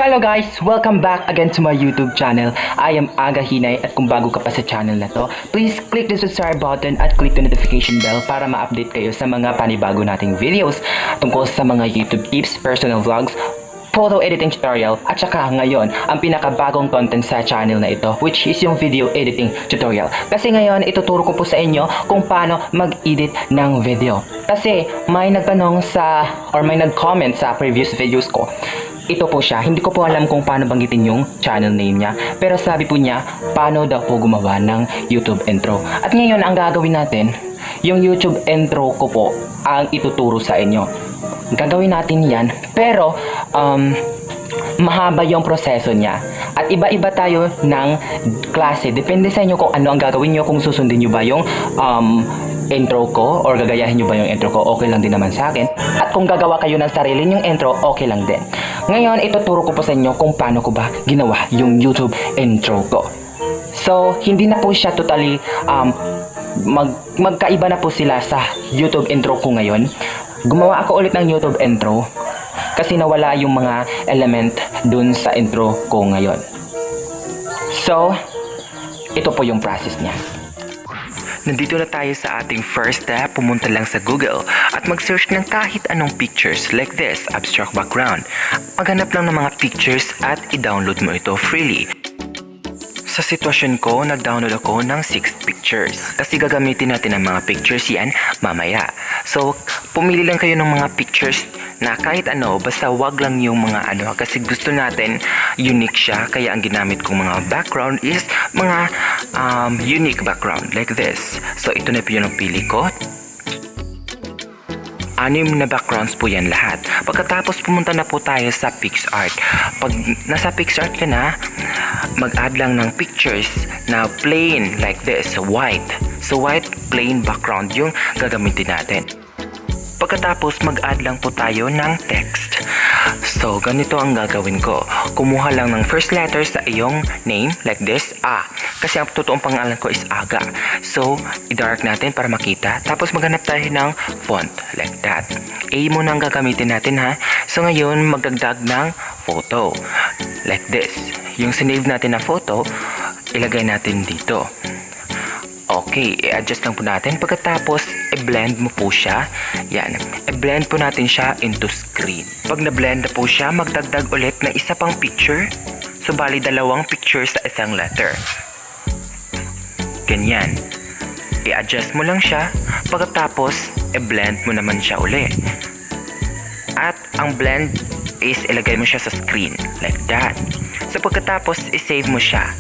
Hello guys! Welcome back again to my YouTube channel. I am Aga Hinay at kung bago ka pa sa channel na to, please click the subscribe button at click the notification bell para ma-update kayo sa mga panibago nating videos tungkol sa mga YouTube tips, personal vlogs, photo editing tutorial at saka ngayon ang pinakabagong content sa channel na ito, which is yung video editing tutorial. Kasi ngayon ituturo ko po sa inyo kung paano mag-edit ng video. Kasi may nagtanong sa or may nag-comment sa previous videos ko. Ito po siya, hindi ko po alam kung paano banggitin yung channel name niya, pero sabi po niya, paano daw po gumawa ng YouTube intro. At ngayon, ang gagawin natin, yung YouTube intro ko po, ang ituturo sa inyo. Gagawin natin yan, pero mahaba yung proseso niya. At iba-iba tayo ng klase. Depende sa inyo kung ano ang gagawin nyo, kung susundin nyo ba yung intro ko or gagayahin nyo ba yung intro ko, okay lang din naman sa akin. At kung gagawa kayo ng sarili nyong intro, okay lang din. Ngayon, ituturo ko po sa inyo kung paano ko ba ginawa yung YouTube intro ko. So, hindi na po siya totally magkaiba na po sila sa YouTube intro ko ngayon. Gumawa ako ulit ng YouTube intro kasi nawala yung mga element dun sa intro ko ngayon. So, ito po yung process niya. Nandito na tayo sa ating first step. Pumunta lang sa Google at mag-search ng kahit anong pictures like this, abstract background. Maghanap lang ng mga pictures at i-download mo ito freely. Sa sitwasyon ko, nag-download ako ng 6 pictures. Kasi gagamitin natin ang mga pictures yan mamaya. So, pumili lang kayo ng mga pictures na kahit ano, basta wag lang yung mga ano. Kasi gusto natin, unique siya. Kaya ang ginamit kong mga background is mga unique background like this. So, ito na po yung pili ko. 6 na backgrounds po yan lahat. Pagkatapos pumunta na po tayo sa PixArt. Pag nasa PixArt ka na, mag-add lang ng pictures na plain like this, white. So white plain background yung gagamitin natin. Pagkatapos mag-add lang po tayo ng text. So ganito ang gagawin ko. Kumuha lang ng first letter sa iyong name like this, A. Kasi ang totoong pangalan ko is Aga. So i-dark natin para makita. Tapos maghanap tayo ng font like that. A muna ang gagamitin natin ha. So ngayon magdagdag ng photo like this. Yung sinave natin na photo, ilagay natin dito. Okay, i-adjust lang po natin. Pagkatapos, i-blend mo po siya. Yan, i-blend po natin siya into screen. Pag na-blend na po siya, magdagdag ulit ng isa pang picture. So, bali 2 picture sa isang letter. Ganyan. I-adjust mo lang siya. Pagkatapos, i-blend mo naman siya ulit. At ang blend is ilagay mo siya sa screen. Like that. So, pagkatapos, i-save mo siya.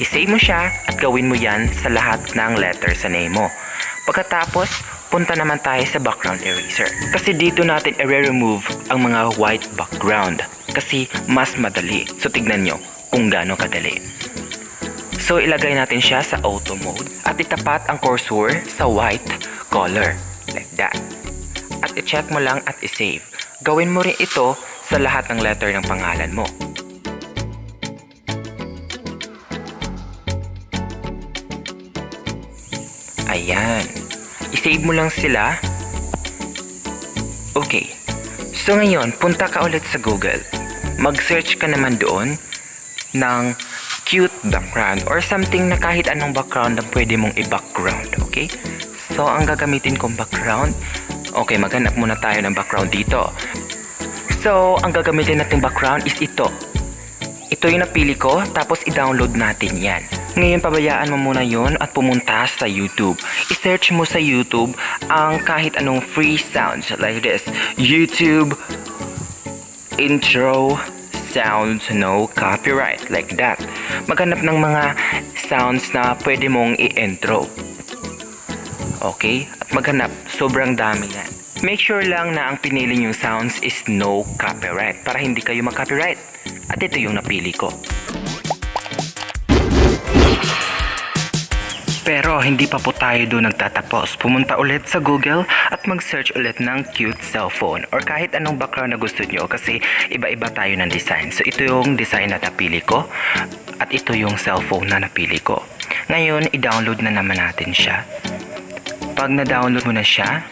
I-save mo siya at gawin mo yan sa lahat ng letter sa name mo. Pagkatapos, punta naman tayo sa background eraser. Kasi dito natin i-remove ang mga white background. Kasi mas madali. So, tignan nyo kung gaano kadali. So, ilagay natin siya sa auto mode at itapat ang cursor sa white color. Like that. At i-check mo lang at i-save. Gawin mo rin ito sa lahat ng letter ng pangalan mo. Ayan. I-save mo lang sila. Okay. So ngayon, punta ka ulit sa Google. Mag-search ka naman doon ng cute background or something na kahit anong background na pwede mong i-background. Okay? So, ang gagamitin kong background, okay, maghanap muna tayo ng background dito. So, ang gagamitin nating background is ito. Ito yung napili ko, tapos i-download natin yan. Ngayon, pabayaan mo muna yun at pumunta sa YouTube. I-search mo sa YouTube ang kahit anong free sounds like this. YouTube intro sounds no copyright like that. Maghanap ng mga sounds na pwede mong i-intro. Okay? At maghanap. Sobrang dami yan. Make sure lang na ang pinili nyong sounds is no copyright para hindi kayo mag-copyright. At ito yung napili ko. Pero hindi pa po tayo doon nagtatapos. Pumunta ulit sa Google at mag-search ulit ng cute cellphone or kahit anong background na gusto nyo kasi iba-iba tayo ng design. So ito yung design na napili ko at ito yung cellphone na napili ko. Ngayon, i-download na naman natin siya. Pag na-download mo na siya,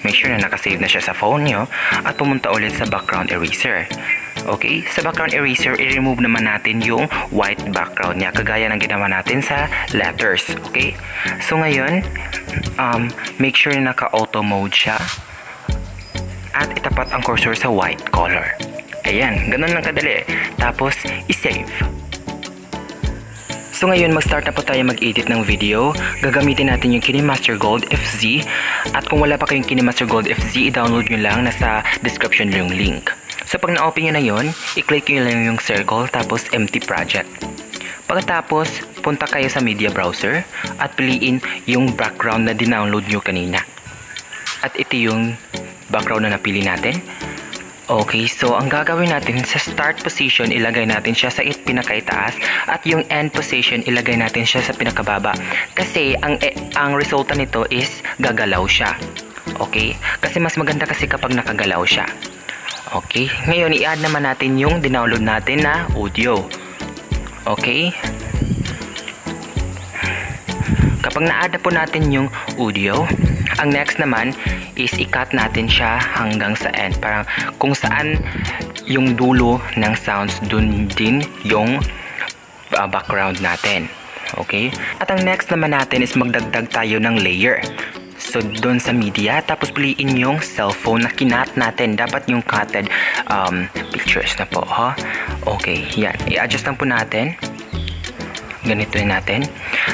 make sure na nakasave na siya sa phone nyo at pumunta ulit sa background eraser. Okay, sa background eraser, i-remove naman natin yung white background niya, kagaya ng ginawa natin sa letters. Okay, so ngayon, make sure na naka-auto mode siya at itapat ang cursor sa white color. Ayan, ganun lang kadali. Tapos, i-save. So ngayon, mag-start na po tayo mag-edit ng video. Gagamitin natin yung Kinemaster Gold FZ. At kung wala pa kayong Kinemaster Gold FZ, i-download nyo lang. Nasa description yung link. So pag na-open nyo na yun, i-click nyo lang yung circle, tapos empty project. Pagkatapos, punta kayo sa media browser at piliin yung background na dinownload nyo kanina. At ito yung background na napili natin. Okay, so ang gagawin natin sa start position, ilagay natin siya sa pinakaitaas at yung end position, ilagay natin siya sa pinakababa. Kasi ang resulta nito is gagalaw siya. Okay? Kasi mas maganda kasi kapag nakagalaw siya. Okay? Ngayon, i-add naman natin yung dinownload natin na audio. Okay? Kapag na-add na po natin yung audio, ang next naman is i-cut natin siya hanggang sa end. Parang kung saan yung dulo ng sounds, dun din yung background natin. Okay? At ang next naman natin is magdagdag tayo ng layer. So, dun sa media, tapos piliin yung cellphone na kinat natin. Dapat yung cutted pictures na po. Ha? Okay, yan. I-adjust lang po natin. Ganito yun natin.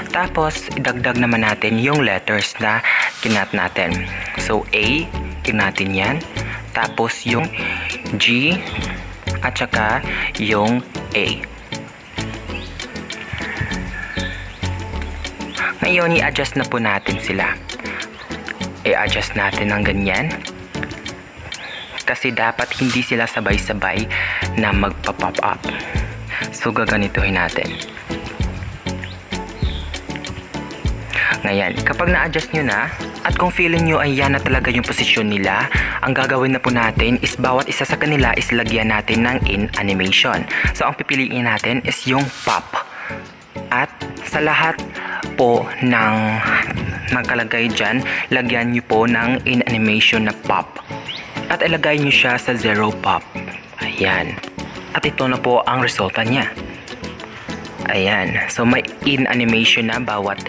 Tapos, idagdag naman natin yung letters na kinat natin. So, A, kinatin yan. Tapos, yung G, at saka yung A. Ngayon, i-adjust na po natin sila. I-adjust natin ng ganyan. Kasi dapat hindi sila sabay-sabay na magpa-pop up. So, gaganituhin natin. Ngayon, kapag na-adjust nyo na, at kung feeling nyo ay yan na talaga yung posisyon nila, ang gagawin na po natin is bawat isa sa kanila is lagyan natin ng in animation. So, ang pipiliin natin is yung pop. At sa lahat po ng nakalagay dyan, lagyan nyo po ng in animation na pop. At ilagay nyo siya sa 0 pop. Ayan. At ito na po ang resulta niya. Ayan. So, may in animation na bawat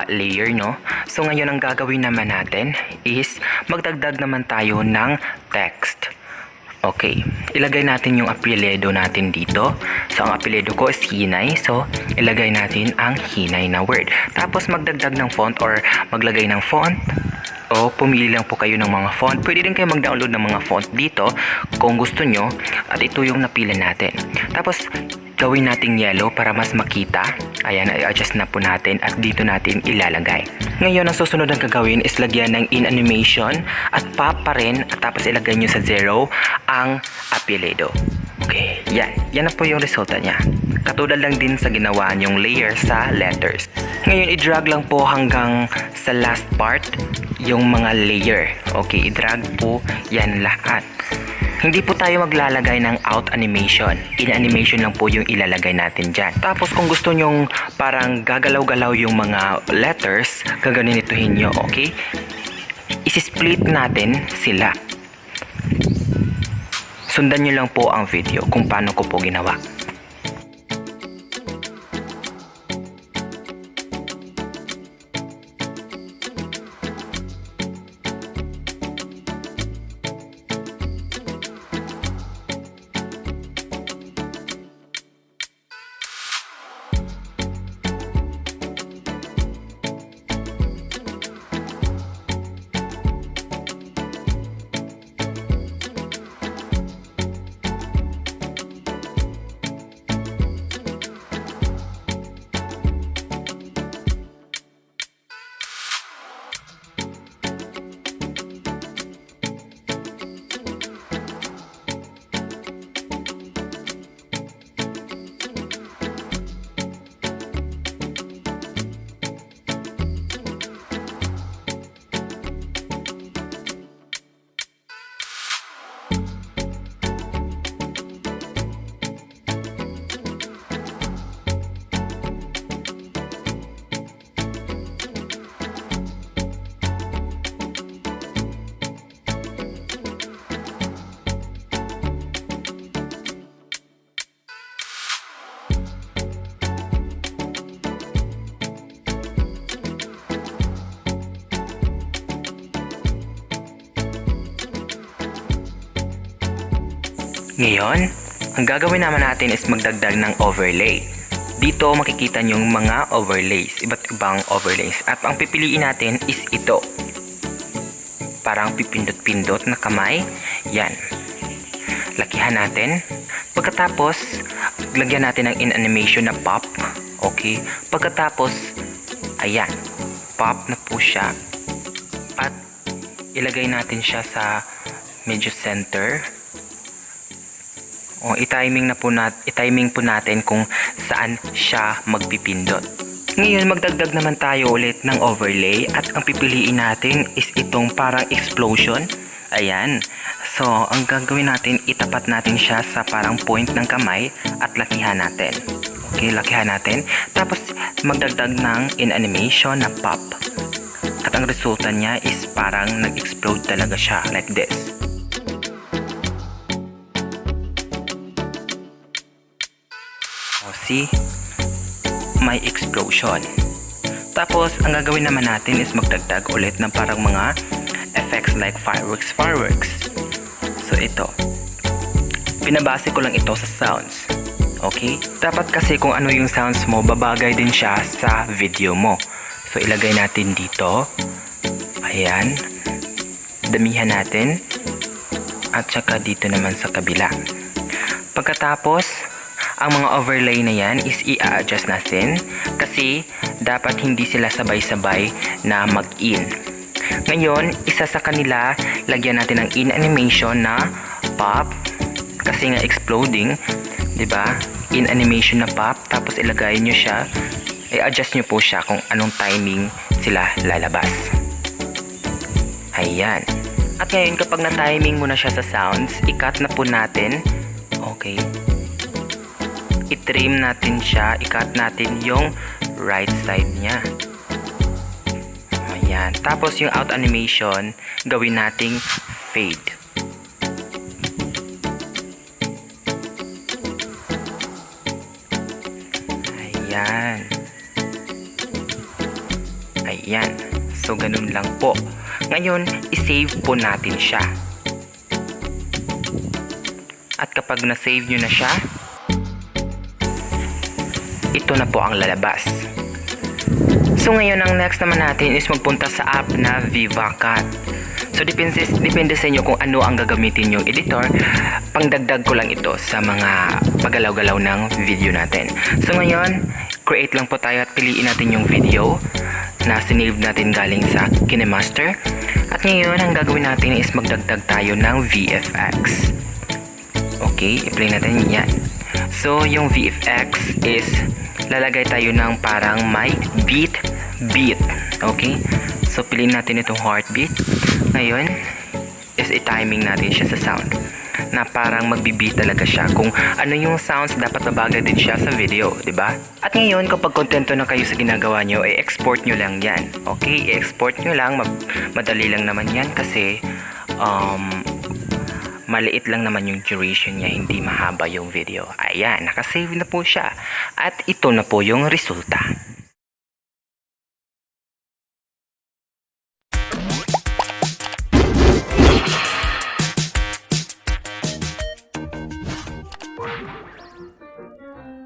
layer, no? So, ngayon ang gagawin naman natin is magdagdag naman tayo ng text. Okay. Ilagay natin yung apelyido natin dito. So, ang apelyido ko is Hinay. So, ilagay natin ang Hinay na word. Tapos, magdagdag ng font or maglagay ng font. O pumili lang po kayo ng mga font. Pwede din kayo mag-download ng mga font dito kung gusto nyo. At ito yung napili natin. Tapos, gawin nating yellow para mas makita. Ayan, i-adjust na po natin at dito natin ilalagay. Ngayon, ang susunod na gagawin is lagyan ng in animation at pop pa rin at tapos ilagay nyo sa 0 ang apelyido. Okay, yan. Yan na po yung resulta niya. Katulad lang din sa ginawa yung layer sa letters. Ngayon, i-drag lang po hanggang sa last part yung mga layer. Okay, i-drag po yan lahat. Hindi po tayo maglalagay ng out animation. In animation lang po yung ilalagay natin dyan. Tapos kung gusto nyong parang gagalaw-galaw yung mga letters, gaganituhin nyo, okay? Isi-split natin sila. Sundan nyo lang po ang video kung paano ko po ginawa. Ngayon, ang gagawin naman natin is magdagdag ng overlay. Dito makikita nyo yung mga overlays, iba't ibang overlays. At ang pipiliin natin is ito. Parang pipindot-pindot na kamay. Yan. Lakihan natin. Pagkatapos, lagyan natin ng in-animation na pop. Okay. Pagkatapos, ayan. Pop na po siya. At ilagay natin siya sa medyo center. O, i-timing po natin kung saan siya magpipindot. Ngayon, magdagdag naman tayo ulit ng overlay at ang pipiliin natin is itong parang explosion. Ayan. So, ang gagawin natin, itapat natin siya sa parang point ng kamay at lakihan natin. Okay, lakihan natin. Tapos, magdagdag ng in-animation na pop. At ang resulta niya is parang nag-explode talaga siya like this. See, may explosion. Tapos, ang gagawin naman natin is magdagdag ulit ng parang mga effects like fireworks. So, ito. Pinabase ko lang ito sa sounds. Okay? Dapat kasi kung ano yung sounds mo, babagay din siya sa video mo. So, ilagay natin dito. Ayan. Damihan natin. At saka dito naman sa kabila. Pagkatapos, ang mga overlay na yan is i-adjust natin kasi dapat hindi sila sabay-sabay na mag-in. Ngayon, isa sa kanila, lagyan natin ng in-animation na pop kasi nga exploding, 'di ba? In-animation na pop, tapos ilagay nyo siya, i-adjust nyo po siya kung anong timing sila lalabas. Ayan. At ngayon, kapag na-timing mo na siya sa sounds, i-cut na po natin. Okay. I-trim natin siya, i-cut natin yung right side niya. Ayan. Tapos yung out animation, gawin nating fade. Ayan. Ayan. So, ganun lang po. Ngayon, i-save po natin siya. At kapag na-save nyo na siya, ito na po ang lalabas. So ngayon, ang next naman natin is magpunta sa app na VivaCut. So depende sa inyo kung ano ang gagamitin yung editor. Pangdagdag ko lang ito sa mga paggalaw-galaw ng video natin. So ngayon, create lang po tayo at piliin natin yung video na sinave natin galing sa Kinemaster. At ngayon, ang gagawin natin is magdagdag tayo ng VFX. Okay, i-play natin yan. So, yung VFX is lalagay tayo ng parang may beat. Okay? So, piliin natin itong heartbeat. Ngayon, is i-timing natin siya sa sound. Na parang magbi-beat talaga siya. Kung ano yung sounds, dapat mabagay din siya sa video. Diba? At ngayon, kapag kontento na kayo sa ginagawa nyo, i-export nyo lang yan. Okay? I-export nyo lang. Madali lang naman yan kasi maliit lang naman yung duration niya, hindi mahaba yung video. Ayan, nakasave na po siya. At ito na po yung resulta.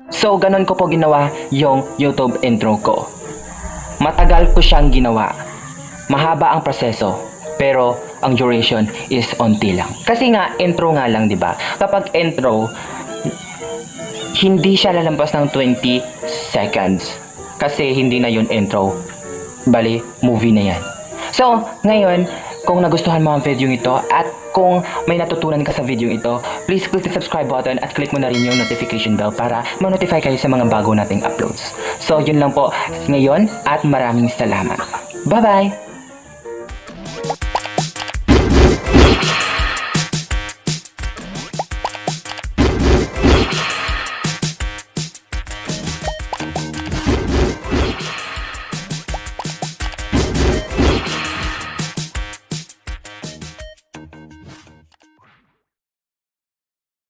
So, ganun ko po ginawa yung YouTube intro ko. Matagal ko siyang ginawa. Mahaba ang proseso. Pero ang duration is onti lang. Kasi nga intro nga lang, 'di ba? Kapag intro, hindi siya lalampas ng 20 seconds. Kasi hindi na 'yun intro. Bali, movie na 'yan. So, ngayon, kung nagustuhan mo ang video ito at kung may natutunan ka sa video ito, please click the subscribe button at click mo na rin yung notification bell para ma-notify kayo sa mga bago nating uploads. So, yun lang po ngayon at maraming salamat. Bye-bye!